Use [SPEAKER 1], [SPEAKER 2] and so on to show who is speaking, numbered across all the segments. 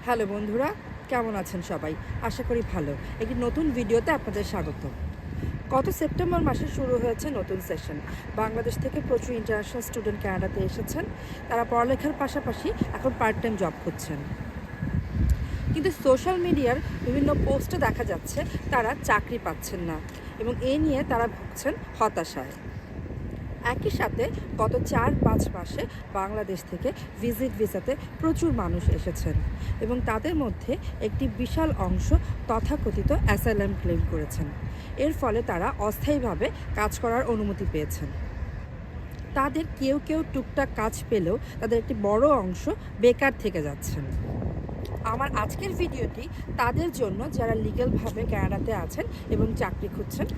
[SPEAKER 1] Hello বন্ধুরা, কেমন আছেন সবাই? আশা করি ভালো। একটি নতুন ভিডিওতে আপনাদের স্বাগত। গত সেপ্টেম্বর মাসে শুরু হয়েছে নতুন সেশন। বাংলাদেশ থেকে প্রচুর ইন্টারন্যাশনাল স্টুডেন্ট কানাডাতে এসেছেন। তারা পড়ালেখার পাশাপাশি এখন পার্ট টাইম জব করছেন। কিন্তু সোশ্যাল মিডিয়ার বিভিন্ন পোস্টে দেখা যাচ্ছে তারা চাকরি পাচ্ছেন না এবং এ নিয়ে তারা ভুগছেন হতাশায়। একই সাথে গত 4-5 মাসে বাংলাদেশ থেকে ভিজিট ভিসাতে প্রচুর মানুষ এসেছেন এবং তাদের মধ্যে একটি বিশাল অংশ তথাকথিত অ্যাসাইলাম ক্লেম করেছেন। এর ফলে তারা অস্থায়ীভাবে কাজ করার অনুমতি পেয়েছেন। তাদের কেউ কেউ টুকটাক কাজ পেলেও তাদের একটি বড় অংশ বেকার থেকে যাচ্ছেন। আমার আজকের ভিডিওটি তাদের জন্য যারা লিগ্যালভাবে কানাডাতে আছেন এবং চাকরি খুঁজছেন।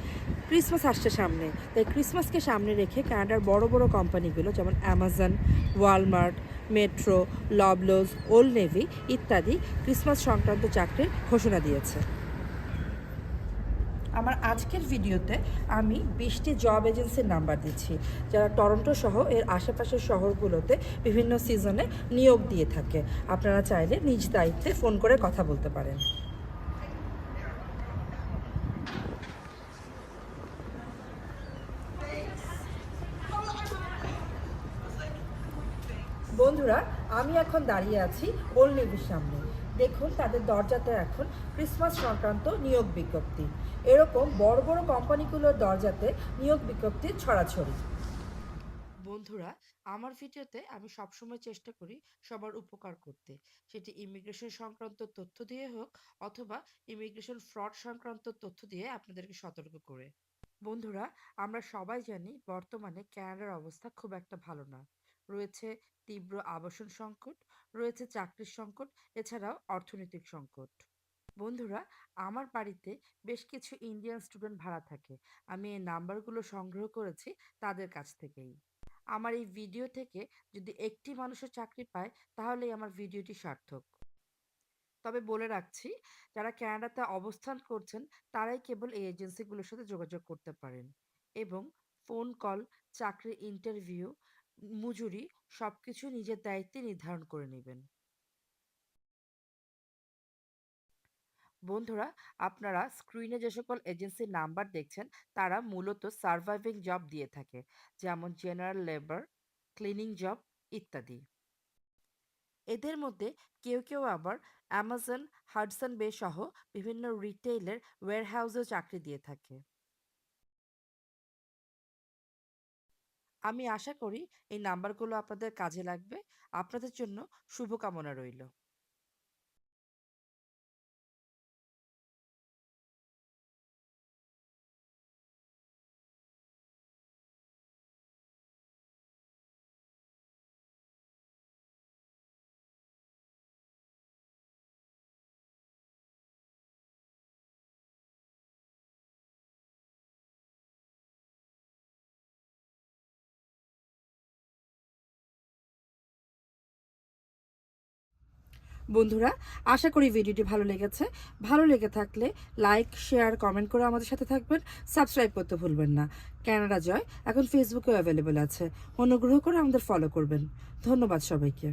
[SPEAKER 1] ক্রিসমাস আসছে সামনে, তাই ক্রিসমাসকে সামনে রেখে কানাডার বড় বড় কোম্পানিগুলো যেমন Amazon, Walmart, Metro, Loblaws, Old Navy ইত্যাদি ক্রিসমাস সংক্রান্ত চাকরির ঘোষণা দিয়েছে। আমার আজকের ভিডিওতে আমি 20টি জব এজেন্সির নাম্বার দিচ্ছি যারা টরন্টো সহ এর আশেপাশের শহরগুলোতে বিভিন্ন সিজনে নিয়োগ দিয়ে থাকে। আপনারা চাইলে নিজ দায়িত্বে ফোন করে কথা বলতে পারেন। বন্ধুরা, আমি এখন দাঁড়িয়ে আছি ওল্ড নেভির সামনে। দেখুন তাদের দরজাতে এখন ক্রিসমাস সংক্রান্ত নিয়োগ বিজ্ঞপ্তি। এরকম বড় বড় কোম্পানিগুলোর দরজাতে নিয়োগ বিজ্ঞপ্তির ছড়াছড়ি। বন্ধুরা, আমার ভিডিওতে আমি সবসময় চেষ্টা করি সবার উপকার করতে, সেটি ইমিগ্রেশন সংক্রান্ত তথ্য দিয়ে হোক অথবা ইমিগ্রেশন ফ্রড সংক্রান্ত তথ্য দিয়ে আপনাদেরকে সতর্ক করে। বন্ধুরা, আমরা সবাই জানি বর্তমানে কানাডার অবস্থা খুব একটা ভালো না। রয়েছে তীব্র আবাসন সংকট, রয়েছে চাকরির সংকট, এছাড়াও অর্থনৈতিক সংকট। বন্ধুরা, আমার বাড়িতে বেশ কিছু ইন্ডিয়ান স্টুডেন্ট ভাড়া থাকে। আমি এই নাম্বারগুলো সংগ্রহ করেছি তাদের কাছ থেকেই। আমার এই ভিডিও থেকে যদি একটি মানুষের চাকরি পায় তাহলেই আমার ভিডিওটি সার্থক। তবে বলে রাখছি, যারা কানাডাতে অবস্থান করছেন তারাই কেবল এই এজেন্সিগুলোর সাথে যোগাযোগ করতে পারেন এবং ফোন কল, চাকরির ইন্টারভিউ, মজুরি সবকিছু নিজের দায়িত্বে নির্ধারণ করে নেবেন। বন্ধুরা, আপনারা স্ক্রিনে যে সকল এজেন্সির নাম্বার দেখছেন তারা মূলত সার্ভাইভিং জব দিয়ে থাকে, যেমন জেনারেল লেবার, ক্লিনিং জব ইত্যাদি। এদের মধ্যে কেউ কেউ আবার অ্যামাজন, হাডসন বে সহ বিভিন্ন রিটেইলের ওয়্যারহাউসেও চাকরি দিয়ে থাকে। আমি আশা করি এই নাম্বারগুলো আপনাদের কাজে লাগবে। আপনাদের জন্য শুভকামনা রইল। বন্ধুরা, আশা করি ভিডিওটি ভালো লেগেছে। ভালো লেগে থাকলে লাইক, শেয়ার, কমেন্ট করে আমাদের সাথে থাকবেন। সাবস্ক্রাইব করতে ভুলবেন না। কানাডা জয় এখন ফেসবুকেও অ্যাভেলেবল আছে। অনুগ্রহ করে আমাদের ফলো করবেন। ধন্যবাদ সবাইকে।